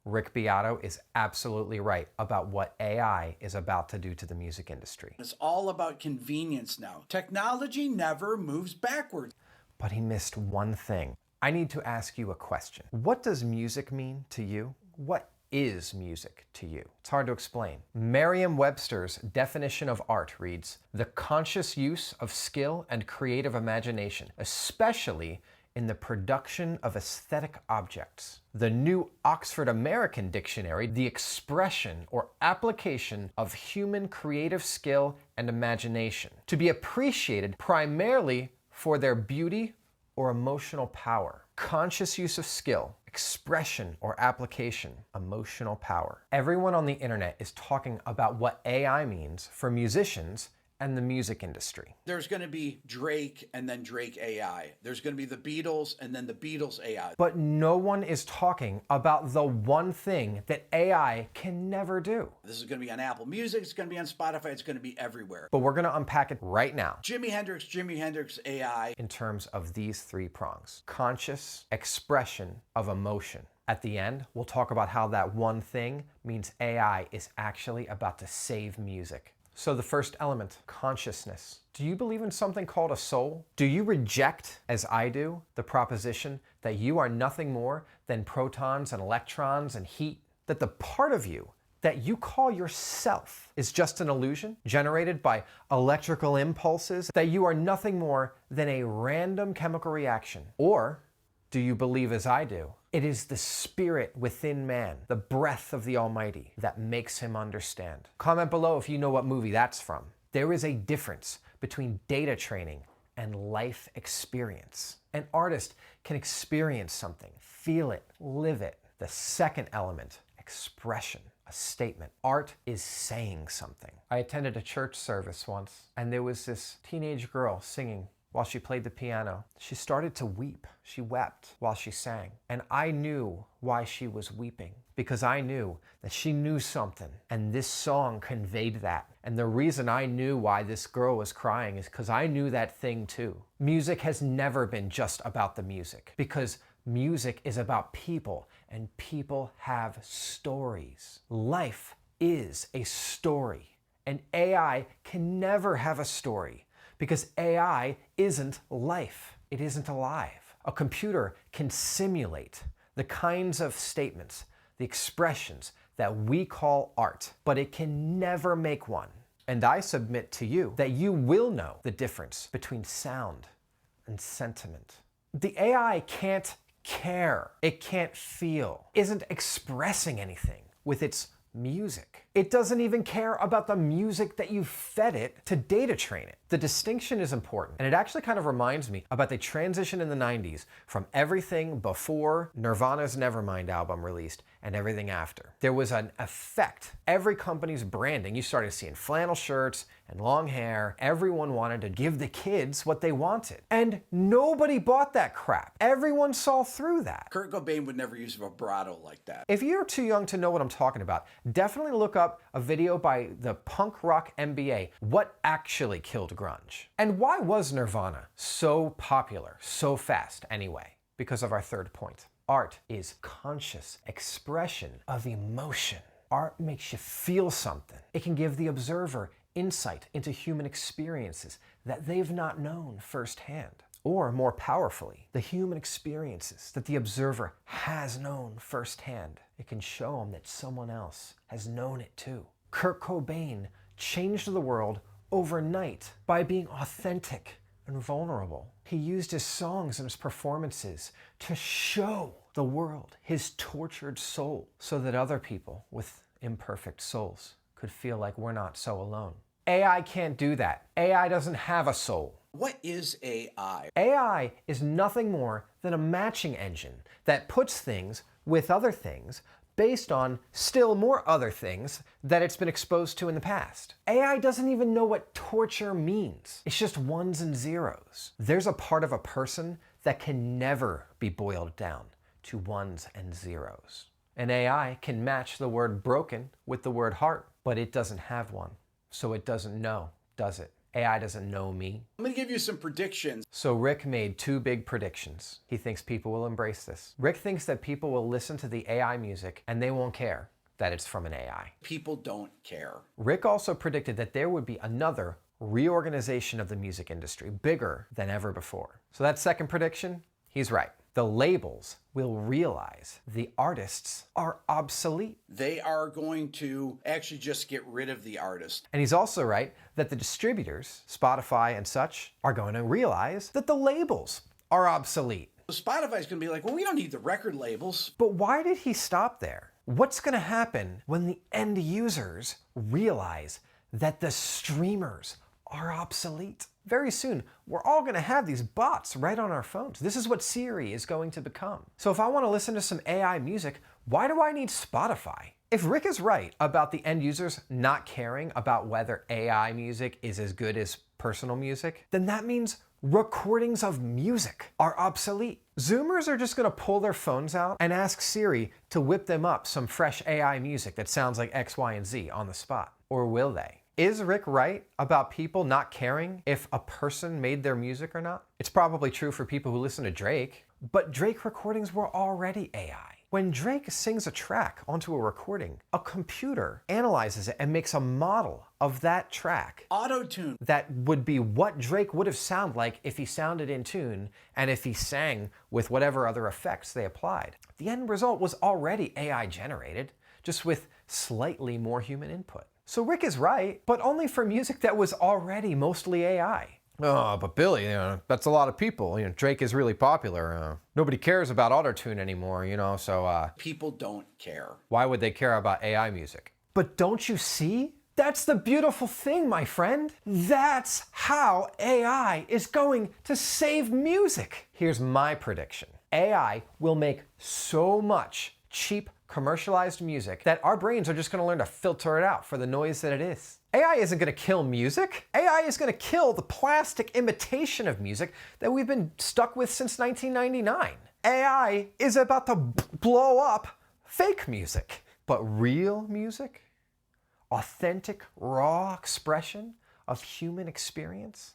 Rick Beato is absolutely right about what AI is about to do to the music industry. It's all about convenience now. Technology never moves backwards. But he missed one thing. I need to ask you a question. What does music mean to you? What is music to you? It's hard to explain. Merriam-Webster's definition of art reads, the conscious use of skill and creative imagination, especially in the production of aesthetic objects. The New Oxford American Dictionary, the expression or application of human creative skill and imagination, to be appreciated primarily for their beauty or emotional power. Conscious use of skill, expression or application, emotional power. Everyone on the internet is talking about what AI means for musicians and the music industry. There's going to be Drake and then Drake AI. There's going to be the Beatles and then the Beatles AI. But no one is talking about the one thing that AI can never do. This is going to be on Apple Music, it's going to be on Spotify, it's going to be everywhere. But we're going to unpack it right now. Jimi Hendrix AI. In terms of these three prongs. Conscious expression of emotion. At the end, we'll talk about how that one thing means AI is actually about to save music. So the first element, consciousness. Do you believe in something called a soul? Do you reject, as I do, the proposition that you are nothing more than protons and electrons and heat? That the part of you that you call yourself is just an illusion generated by electrical impulses? That you are nothing more than a random chemical reaction? Or do you believe, as I do, it is the spirit within man, the breath of the Almighty, that makes him understand? Comment below if you know what movie that's from. There is a difference between data training and life experience. An artist can experience something, feel it, live it. The second element, expression, a statement. Art is saying something. I attended a church service once, and there was this teenage girl singing. While she played the piano, she started to weep. She wept while she sang. And I knew why she was weeping, because I knew that she knew something, and this song conveyed that. And the reason I knew why this girl was crying is because I knew that thing too. Music has never been just about the music, because music is about people, and people have stories. Life is a story, and AI can never have a story. Because AI isn't life. It isn't alive. A computer can simulate the kinds of statements, the expressions that we call art, but it can never make one. And I submit to you that you will know the difference between sound and sentiment. The AI can't care. It can't feel. Isn't expressing anything with its music. It doesn't even care about the music that you fed it to data train it. The distinction is important, and it actually kind of reminds me about the transition in the 90s from everything before Nirvana's Nevermind album released and everything after. There was an effect. Every company's branding, you started seeing flannel shirts and long hair. Everyone wanted to give the kids what they wanted. And nobody bought that crap. Everyone saw through that. Kurt Cobain would never use vibrato like that. If you're too young to know what I'm talking about, definitely look up a video by the punk rock MBA, What Actually Killed Grunge. And why was Nirvana so popular so fast anyway? Because of our third point. Art is conscious expression of emotion. Art makes you feel something. It can give the observer insight into human experiences that they've not known firsthand. Or more powerfully, the human experiences that the observer has known firsthand. It can show them that someone else has known it too. Kurt Cobain changed the world overnight by being authentic and vulnerable. He used his songs and his performances to show the world his tortured soul so that other people with imperfect souls could feel like we're not so alone. AI can't do that. AI doesn't have a soul. What is AI? AI is nothing more than a matching engine that puts things with other things based on still more other things that it's been exposed to in the past. AI doesn't even know what torture means. It's just ones and zeros. There's a part of a person that can never be boiled down to ones and zeros. An AI can match the word broken with the word heart, but it doesn't have one, so it doesn't know, does it? AI doesn't know me. I'm going to give you some predictions. So Rick made 2 big predictions. He thinks people will embrace this. Rick thinks that people will listen to the AI music and they won't care that it's from an AI. People don't care. Rick also predicted that there would be another reorganization of the music industry, bigger than ever before. So that second prediction, he's right. The labels will realize the artists are obsolete. They are going to actually just get rid of the artist. And he's also right that the distributors, Spotify and such, are going to realize that the labels are obsolete. Spotify's going to be like, well, we don't need the record labels. But why did he stop there? What's going to happen when the end users realize that the streamers are obsolete? Very soon, we're all going to have these bots right on our phones. This is what Siri is going to become. So if I want to listen to some AI music, why do I need Spotify? If Rick is right about the end users not caring about whether AI music is as good as personal music, then that means recordings of music are obsolete. Zoomers are just going to pull their phones out and ask Siri to whip them up some fresh AI music that sounds like X, Y, and Z on the spot. Or will they? Is Rick right about people not caring if a person made their music or not? It's probably true for people who listen to Drake, but Drake recordings were already AI. When Drake sings a track onto a recording, a computer analyzes it and makes a model of that track. Auto-tune. That would be what Drake would have sounded like if he sounded in tune and if he sang with whatever other effects they applied. The end result was already AI generated, just with slightly more human input. So Rick is right, but only for music that was already mostly AI. Oh, but Billy, that's a lot of people. Drake is really popular. Nobody cares about autotune anymore, so... People don't care. Why would they care about AI music? But don't you see? That's the beautiful thing, my friend. That's how AI is going to save music. Here's my prediction. AI will make so much cheap, commercialized music that our brains are just going to learn to filter it out for the noise that it is. AI isn't going to kill music. AI is going to kill the plastic imitation of music that we've been stuck with since 1999. AI is about to blow up fake music. But real music, authentic, raw expression of human experience,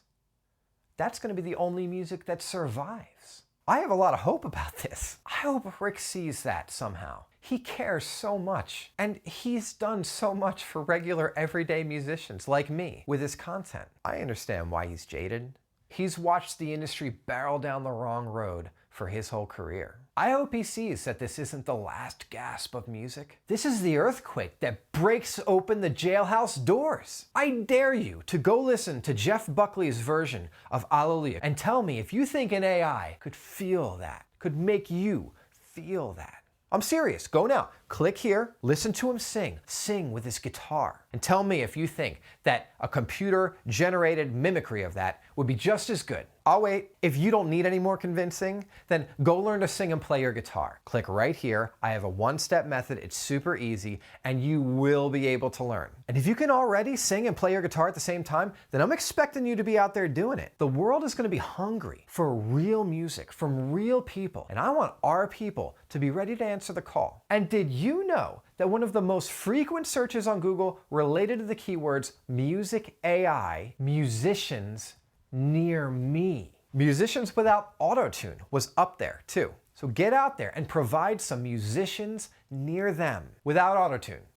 that's going to be the only music that survives. I have a lot of hope about this. I hope Rick sees that somehow. He cares so much, and he's done so much for regular everyday musicians like me with his content. I understand why he's jaded. He's watched the industry barrel down the wrong road for his whole career. I hope he sees that this isn't the last gasp of music. This is the earthquake that breaks open the jailhouse doors. I dare you to go listen to Jeff Buckley's version of Alleluia and tell me if you think an AI could feel that, could make you feel that. I'm serious. Go now. Click here, listen to him sing with his guitar, and tell me if you think that a computer-generated mimicry of that would be just as good. I'll wait. If you don't need any more convincing, then go learn to sing and play your guitar. Click right here. I have a one-step method. It's super easy, and you will be able to learn. And if you can already sing and play your guitar at the same time, then I'm expecting you to be out there doing it. The world is going to be hungry for real music from real people, and I want our people to be ready to answer the call. And did you know that one of the most frequent searches on Google related to the keywords music AI, musicians near me? Musicians without autotune was up there too. So get out there and provide some musicians near them without autotune.